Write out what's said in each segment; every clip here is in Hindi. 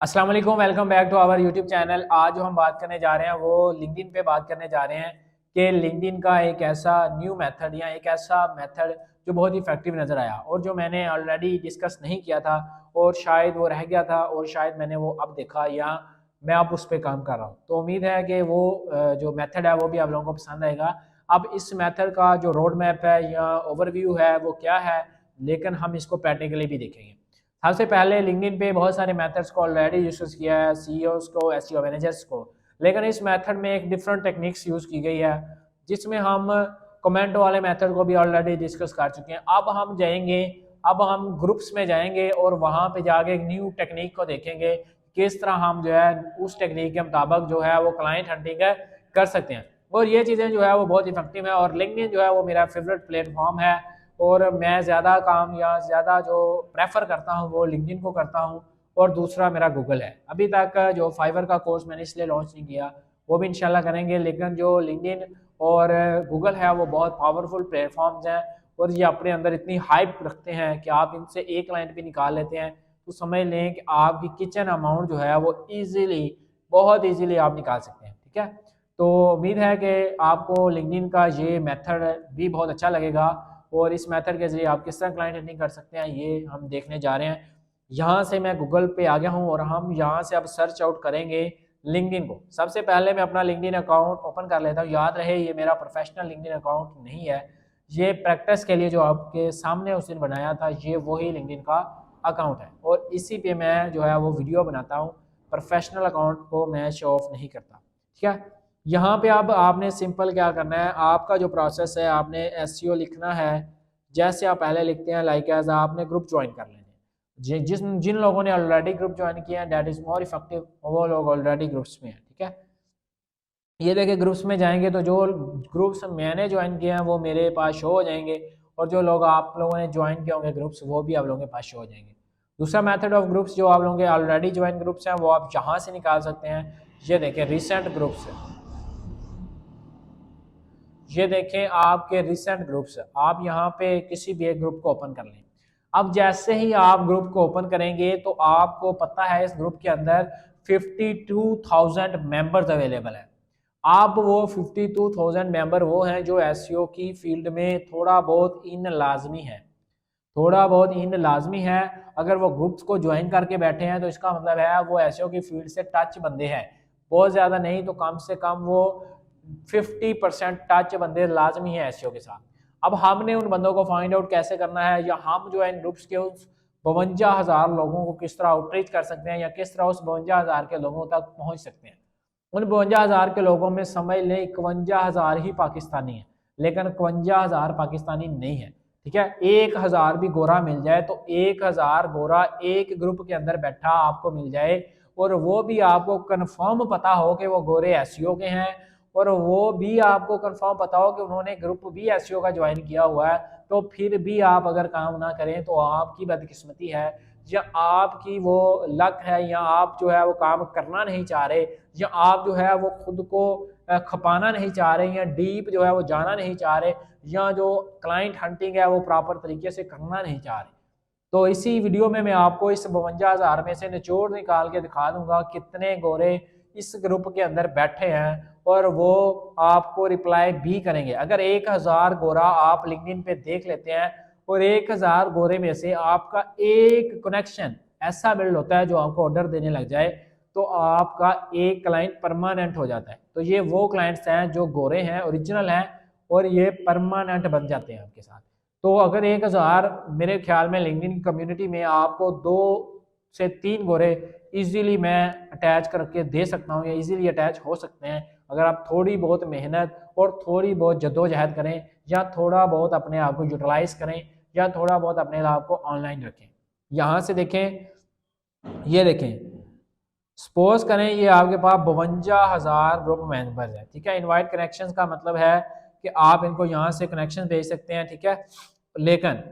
अस्सलाम वालेकुम, welcome back to our YouTube channel. आज जो हम बात करने जा रहे हैं वो लिंक्डइन पे बात करने जा रहे हैं कि लिंक्डइन का एक ऐसा न्यू मेथड या एक ऐसा मेथड जो बहुत ही इफेक्टिव नज़र आया और जो मैंने ऑलरेडी डिस्कस नहीं किया था और शायद वो रह गया था और शायद मैंने वो अब देखा या मैं अब उस पर काम कर रहा हूँ। तो उम्मीद है कि वो जो मेथड है वो भी आप लोगों को पसंद आएगा। अब इस मेथड का जो रोड मैप है या ओवरव्यू है वो क्या है, लेकिन हम इसको प्रैक्टिकली भी देखेंगे। सबसे पहले लिंक्डइन पे बहुत सारे मेथड्स को ऑलरेडी डिस्कस किया है, सीईओज को, एसईओ मैनेजर्स को, लेकिन इस मेथड में एक डिफरेंट टेक्निक्स यूज़ की गई है जिसमें हम कमेंट वाले मेथड को भी ऑलरेडी डिस्कस कर चुके हैं। अब हम जाएंगे, अब हम ग्रुप्स में जाएंगे और वहाँ पे जाके एक न्यू टेक्निक को देखेंगे किस तरह हम जो है उस टेक्निक के मुताबिक जो है वो क्लाइंट हंटिंग कर सकते हैं। और ये चीज़ें जो है वो बहुत इफेक्टिव है और लिंक्डइन जो है वो मेरा फेवरेट प्लेटफॉर्म है और मैं ज़्यादा काम या ज़्यादा जो प्रेफर करता हूँ वो लिंक्डइन को करता हूँ। और दूसरा मेरा गूगल है। अभी तक जो फाइवर का कोर्स मैंने इसलिए लॉन्च नहीं किया, वो भी इंशाल्लाह करेंगे, लेकिन जो लिंक्डइन और गूगल है वो बहुत पावरफुल प्लेटफॉर्म्स हैं और ये अपने अंदर इतनी हाइप रखते हैं कि आप इनसे एक क्लाइंट भी निकाल लेते हैं तो समझ लें कि आपकी किचन अमाउंट जो है वो ईजिली, बहुत ईजिली आप निकाल सकते हैं। ठीक है, तो उम्मीद है कि आपको लिंक्डइन का ये मेथड भी बहुत अच्छा लगेगा और इस मेथड के जरिए आप किस तरह क्लाइंट हंटिंग कर सकते हैं ये हम देखने जा रहे हैं। यहाँ से मैं गूगल पे आ गया हूँ और हम यहाँ से अब सर्च आउट करेंगे लिंक्डइन को। सबसे पहले मैं अपना लिंक्डइन अकाउंट ओपन कर लेता हूँ। याद रहे ये मेरा प्रोफेशनल लिंक्डइन अकाउंट नहीं है, ये प्रैक्टिस के लिए जो आपके सामने उस दिन बनाया था ये वही लिंक्डइन का अकाउंट है और इसी पे मैं जो है वो वीडियो बनाता हूँ। प्रोफेशनल अकाउंट को मैं शो ऑफ नहीं करता। ठीक है, यहाँ पे अब आपने सिंपल क्या करना है, आपका जो प्रोसेस है आपने एसईओ लिखना है। जैसे आप पहले लिखते हैं लाइक एज आपने ग्रुप ज्वाइन कर लेने। जिन लोगों ने ऑलरेडी ग्रुप ज्वाइन किया है दैट इज मोर इफेक्टिव, वो लोग ऑलरेडी ग्रुप्स में हैं। ठीक है, ये देखिए ग्रुप्स में जाएंगे तो जो ग्रुप्स मैंने ज्वाइन किए हैं वो मेरे पास शो हो जाएंगे और जो लोग आप लोगों ने ज्वाइन किए होंगे ग्रुप्स वो भी आप लोगों के पास शो हो जाएंगे। दूसरा मेथड ऑफ ग्रुप्स जो आप लोगों के ऑलरेडी ज्वाइन ग्रुप्स हैं वो आप यहाँ से निकाल सकते हैं। ये देखें रिसेंट ग्रुप्स, ये देखें आपके रिसेंट ग्रुप्स, आप यहाँ पे किसी भी एक ग्रुप को ओपन कर लें। अब जैसे ही आप ग्रुप को ओपन करेंगे तो आपको पता है इस ग्रुप के अंदर 52,000 मेंबर्स अवेलेबल है। आप वो 52,000 मेंबर वो हैं जो एसईओ की फील्ड में थोड़ा बहुत इन लाजमी है, थोड़ा बहुत इन लाजमी है। अगर वो ग्रुप्स को ज्वाइन करके बैठे हैं तो इसका मतलब है वो एसईओ की फील्ड से टच बंदे हैं, बहुत ज़्यादा नहीं तो कम से कम वो 50% टच बंदे लाजमी है एसईओ के साथ। अब हमने उन बंदों को फाइंड आउट कैसे करना है या हम जो है इन ग्रुप्स के उस 52,000 लोगों को किस तरह आउटरीच कर सकते हैं या किस तरह उस 52,000 के लोगों तक पहुंच सकते हैं। उन 52,000 के लोगों में समझ लें 51,000 ही पाकिस्तानी हैं, लेकिन 51,000 पाकिस्तानी नहीं है। ठीक है, 1,000 भी गोरा मिल जाए तो 1,000 गोरा एक ग्रुप के अंदर बैठा आपको मिल जाए और वो भी आपको कंफर्म पता हो कि वो गोरे एसईओ के हैं और वो भी आपको कंफर्म पता हो कि उन्होंने ग्रुप भी एसईओ का ज्वाइन किया हुआ है, तो फिर भी आप अगर काम ना करें तो आपकी बदकिस्मती है या आपकी वो लक है या आप जो है वो काम करना नहीं चाह रहे या आप जो है वो खुद को खपाना नहीं चाह रहे या डीप जो है वो जाना नहीं चाह रहे या जो क्लाइंट हंटिंग है वो प्रॉपर तरीके से करना नहीं चाह रहे। तो इसी वीडियो में मैं आपको इस 52,000 में से निचोड़ निकाल के दिखा दूंगा कितने गोरे इस ग्रुप के अंदर बैठे हैं और वो आपको रिप्लाई भी करेंगे। अगर 1,000 गोरा आप लिंक्डइन पे देख लेते हैं और 1,000 गोरे में से आपका एक कनेक्शन ऐसा बिल्ड होता है जो आपको ऑर्डर देने लग जाए तो आपका एक क्लाइंट परमानेंट हो जाता है। तो ये वो क्लाइंट्स हैं जो गोरे हैं, ओरिजिनल हैं और ये परमानेंट बन जाते हैं आपके साथ। तो अगर 1,000 मेरे ख्याल में लिंक्डइन कम्युनिटी में आपको 2 से 3 गोरे इजीली मैं अटैच करके दे सकता हूँ या इजीली अटैच हो सकते हैं अगर आप थोड़ी बहुत मेहनत और थोड़ी बहुत जद्दोजहद करें या थोड़ा बहुत अपने आप को यूटिलाइज करें या थोड़ा बहुत अपने आप को ऑनलाइन रखें। यहाँ से देखें, ये देखें, सपोज करें ये आपके पास 52,000 ग्रुप मेंबर्स है। ठीक है, इनवाइट कनेक्शंस का मतलब है कि आप इनको यहाँ से कनेक्शन भेज सकते हैं। ठीक है, लेकिन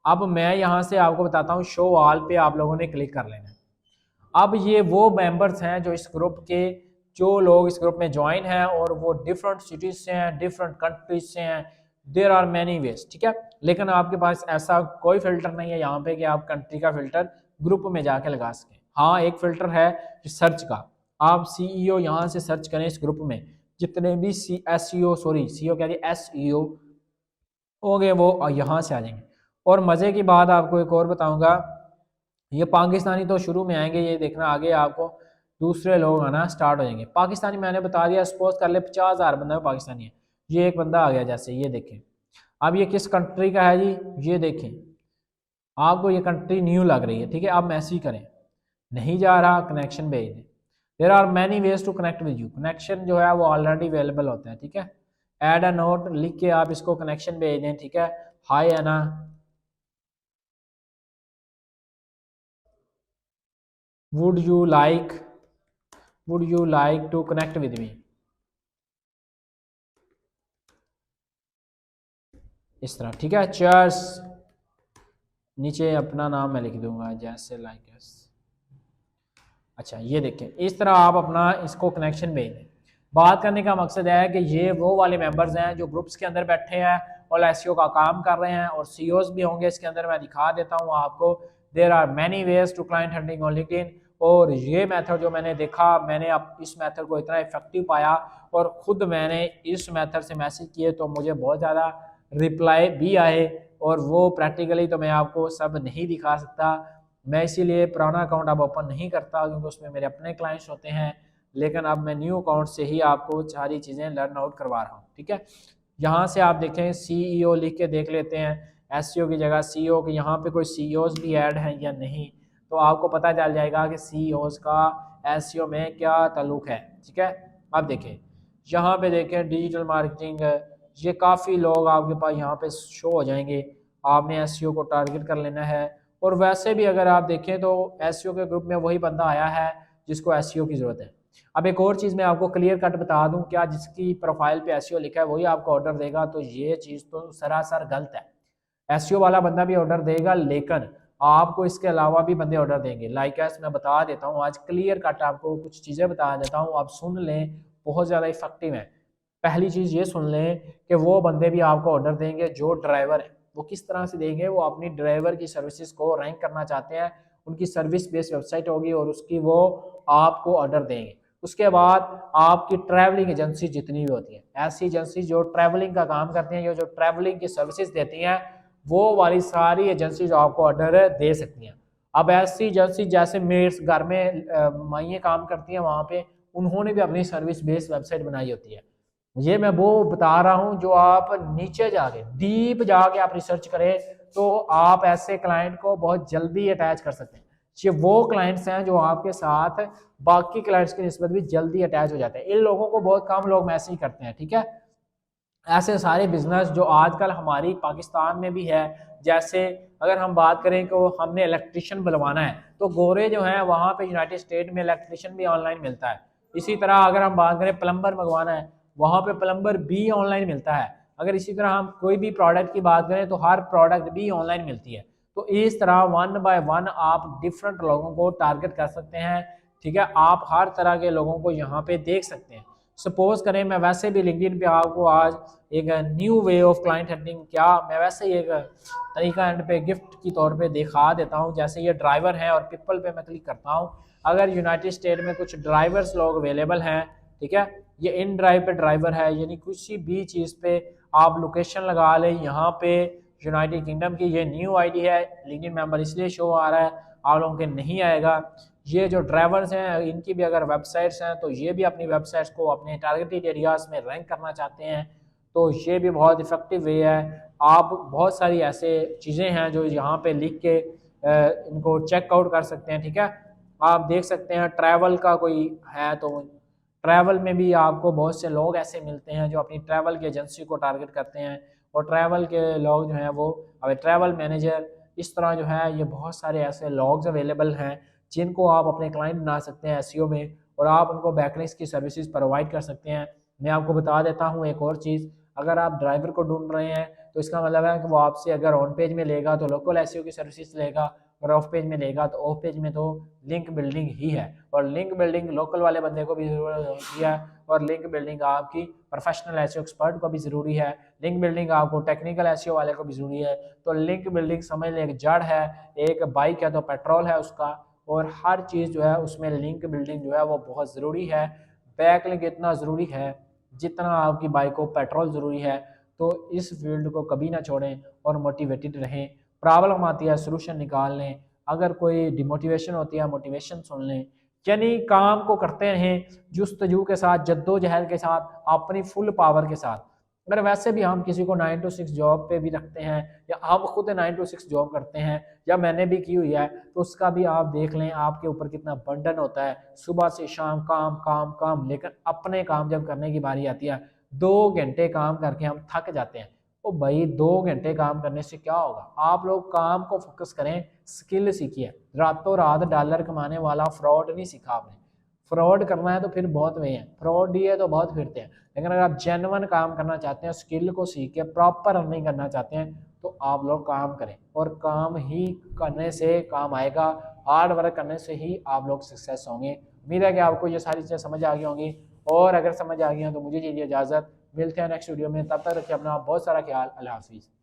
अब मैं यहाँ से आपको बताता हूँ शो ऑल पे आप लोगों ने क्लिक कर लेना है। अब ये वो मेंबर्स हैं जो इस ग्रुप के, जो लोग इस ग्रुप में ज्वाइन हैं और वो डिफरेंट सिटीज से हैं, डिफरेंट कंट्रीज से हैं। There are many ways. ठीक है, लेकिन आपके पास ऐसा कोई फिल्टर नहीं है यहाँ पे कि आप कंट्री का फिल्टर ग्रुप में जाके लगा सकें। हाँ एक फिल्टर है सर्च का, आप सीईओ यहाँ से सर्च करें इस ग्रुप में, जितने भी सी एस ई ओ सॉरी सीईओ कह दिया एस ई ओ हो गए वो यहाँ से आ जाएंगे। और मज़े की बात आपको एक और बताऊंगा, ये पाकिस्तानी तो शुरू में आएंगे, ये देखना आगे आपको दूसरे लोग आना स्टार्ट हो जाएंगे। पाकिस्तानी मैंने बता दिया, सपोज कर ले 50,000 बंदा पाकिस्तानी है, ये एक बंदा आ गया जैसे, ये देखें अब ये किस कंट्री का है जी, ये देखें आपको ये कंट्री न्यू लग रही है, ठीक है। आप मैसेज करें, नहीं जा रहा कनेक्शन भेज दें। There are many ways to connect with you, connection जो है वो ऑलरेडी अवेलेबल होता है, ठीक है। ऐड अ नोट लिख के आप इसको कनेक्शन भेज दें, ठीक है। हाय है ना, would you like to connect with me, इस तरह, ठीक है। चीयर्स, नीचे अपना नाम मैं लिख दूंगा जैसे लाइक एस। अच्छा ये देखें, इस तरह आप अपना इसको कनेक्शन भेज दें। बात करने का मकसद है कि ये वो वाले मेंबर्स हैं जो ग्रुप्स के अंदर बैठे हैं और एसईओ का काम कर रहे हैं, और सीईओज भी होंगे इसके अंदर, मैं दिखा देता हूँ आपको। There are many ways to client hunting on LinkedIn, और ये मेथड जो मैंने देखा, मैंने अब इस मेथड को इतना इफेक्टिव पाया, और ख़ुद मैंने इस मेथड से मैसेज किए तो मुझे बहुत ज़्यादा रिप्लाई भी आए, और वो प्रैक्टिकली तो मैं आपको सब नहीं दिखा सकता। मैं इसीलिए पुराना अकाउंट अब ओपन नहीं करता, क्योंकि उसमें मेरे अपने क्लाइंट्स होते हैं, लेकिन अब मैं न्यू अकाउंट से ही आपको सारी चीज़ें लर्न आउट करवा रहा हूँ, ठीक है। यहाँ से आप देखें सीईओ लिख के देख लेते हैं, एसईओ की जगह सीईओ के, यहाँ पे कोई सीईओज भी ऐड हैं या नहीं, तो आपको पता चल जाएगा कि सीईओज का एसईओ में क्या ताल्लुक है, ठीक है। अब देखें, यहाँ पे देखें डिजिटल मार्केटिंग, ये काफ़ी लोग आपके पास यहाँ पे शो हो जाएंगे। आपने एसईओ को टारगेट कर लेना है, और वैसे भी अगर आप देखें तो एसईओ के ग्रुप में वही बंदा आया है जिसको एसईओ की ज़रूरत है। अब एक और चीज़ मैं आपको क्लियर कट बता दूं, क्या जिसकी प्रोफाइल पे एसईओ लिखा है वही आपको ऑर्डर देगा, तो ये चीज़ तो सरासर गलत है। एसईओ वाला बंदा भी ऑर्डर देगा, लेकिन आपको इसके अलावा भी बंदे ऑर्डर देंगे। लाइक एस मैं बता देता हूँ, आज क्लियर कट आपको कुछ चीज़ें बता देता हूँ, आप सुन लें, बहुत ज़्यादा इफेक्टिव है। पहली चीज़ ये सुन लें कि वो बंदे भी आपको ऑर्डर देंगे जो ड्राइवर है। वो किस तरह से देंगे, वो अपनी ड्राइवर की सर्विसेज को रैंक करना चाहते हैं, उनकी सर्विस बेस्ड वेबसाइट होगी और उसकी वो आपको ऑर्डर देंगे। उसके बाद आपकी ट्रैवलिंग एजेंसी जितनी भी होती है, ऐसी एजेंसी जो ट्रैवलिंग का काम करती हैं, जो ट्रैवलिंग की सर्विसेज देती हैं, वो वाली सारी एजेंसी जो आपको ऑर्डर दे सकती हैं। अब ऐसी एजेंसी जैसे मेड्स घर में माइयाँ काम करती हैं, वहाँ पे उन्होंने भी अपनी सर्विस बेस्ड वेबसाइट बनाई होती है। ये मैं वो बता रहा हूं जो आप नीचे जाके डीप जाके आप रिसर्च करें तो आप ऐसे क्लाइंट को बहुत जल्दी अटैच कर सकते हैं। ये वो क्लाइंट्स हैं जो आपके साथ बाकी क्लाइंट्स की निस्बत भी जल्दी अटैच हो जाते हैं। इन लोगों को बहुत कम लोग मैसेज करते हैं, ठीक है। ऐसे सारे बिजनेस जो आजकल हमारी पाकिस्तान में भी है, जैसे अगर हम बात करें कि हमने इलेक्ट्रिशियन बुलवाना है, तो गोरे जो हैं वहाँ पे यूनाइटेड स्टेट में इलेक्ट्रिशियन भी ऑनलाइन मिलता है। इसी तरह अगर हम बात करें प्लम्बर मंगवाना है, वहाँ पे प्लम्बर भी ऑनलाइन मिलता है। अगर इसी तरह हम कोई भी प्रोडक्ट की बात करें तो हर प्रोडक्ट भी ऑनलाइन मिलती है। तो इस तरह वन बाय वन आप डिफरेंट लोगों को टारगेट कर सकते हैं, ठीक है। आप हर तरह के लोगों को यहाँ पे देख सकते हैं। सपोज करें मैं वैसे भी लिंक्डइन पे आपको आज एक new way of client hunting, क्या मैं वैसे ही एक तरीका एंड पे गिफ्ट की तौर पे दिखा देता हूँ। जैसे ये ड्राइवर है और पीपल पे मैं क्लिक करता हूँ, अगर यूनाइटेड स्टेट में कुछ ड्राइवर्स लोग अवेलेबल हैं, ठीक है, ये इन ड्राइव पे ड्राइवर है, यानी किसी भी चीज़ पे आप लोकेशन लगा लें, यहाँ पे यूनाइटेड किंगडम की ये न्यू आईडी है, लिंक्डइन मेंबर इसलिए शो आ रहा है, आप लोगों के नहीं आएगा। ये जो ड्राइवर्स हैं इनकी भी अगर वेबसाइट्स हैं तो ये भी अपनी वेबसाइट्स को अपने टारगेटेड एरियाज में रैंक करना चाहते हैं, तो ये भी बहुत इफेक्टिव वे है। आप बहुत सारी ऐसे चीज़ें हैं जो यहाँ पे लिख के इनको चेकआउट कर सकते हैं, ठीक है। आप देख सकते हैं ट्रैवल का कोई है तो ट्रैवल में भी आपको बहुत से लोग ऐसे मिलते हैं जो अपनी ट्रैवल की एजेंसी को टारगेट करते हैं, और ट्रैवल के लोग जो हैं वो अब ट्रैवल मैनेजर, इस तरह जो है ये बहुत सारे ऐसे लॉग्स अवेलेबल हैं जिनको आप अपने क्लाइंट बना सकते हैं एसईओ में, और आप उनको बैकलिंक्स की सर्विसेज प्रोवाइड कर सकते हैं। मैं आपको बता देता हूँ एक और चीज़, अगर आप ड्राइवर को ढूंढ रहे हैं तो इसका मतलब है कि वो आपसे अगर ऑन पेज में लेगा तो लोकल एसईओ की सर्विसेज लेगा, और ऑफ पेज में लेगा तो ऑफ पेज में तो लिंक बिल्डिंग ही है, और लिंक बिल्डिंग लोकल वाले बंदे को भी ज़रूरत होती है, और लिंक बिल्डिंग आपकी प्रोफेशनल एसईओ एक्सपर्ट को भी ज़रूरी है, लिंक बिल्डिंग आपको टेक्निकल एसईओ वाले को भी ज़रूरी है। तो लिंक बिल्डिंग समझ लें एक जड़ है, एक बाइक है तो पेट्रोल है उसका, और हर चीज़ जो है उसमें लिंक बिल्डिंग जो है वो बहुत ज़रूरी है। बैक लिंक इतना ज़रूरी है जितना आपकी बाइक को पेट्रोल ज़रूरी है। तो इस फील्ड को कभी ना छोड़ें और मोटिवेटेड रहें। प्रॉब्लम आती है सोल्यूशन निकाल लें, अगर कोई डिमोटिवेशन होती है मोटिवेशन सुन लें, यानी काम को करते रहें जुस्तजू के साथ, जद्दोजहद के साथ, अपनी फुल पावर के साथ। अगर वैसे भी हम किसी को 9 to 6 जॉब पे भी रखते हैं या हम खुद 9 to 6 जॉब करते हैं या मैंने भी की हुई है, तो उसका भी आप देख लें आपके ऊपर कितना बर्डन होता है। सुबह से शाम काम काम काम, लेकिन अपने काम जब करने की बारी आती है 2 घंटे काम करके हम थक जाते हैं। ओ भाई 2 घंटे काम करने से क्या होगा? आप लोग काम को फोकस करें, स्किल सीखिए। रातों रात डॉलर कमाने वाला फ्रॉड नहीं सीखा आपने। फ्रॉड करना है तो फिर बहुत वे हैं, फ्रॉड ही है तो बहुत फिरते हैं। लेकिन अगर आप जेन्युइन काम करना चाहते हैं, स्किल को सीख के प्रॉपर अर्निंग करना चाहते हैं, तो आप लोग काम करें और काम ही करने से काम आएगा। हार्ड वर्क करने से ही आप लोग सक्सेस होंगे। उम्मीद है कि आपको ये सारी चीज़ें समझ आ गई होंगी, और अगर समझ आ गई हैं तो मुझे दीजिए इजाज़त। मिलते हैं नेक्स्ट वीडियो में, तब तक रखिए अपना बहुत सारा ख्याल। अल्लाह हाफिज़।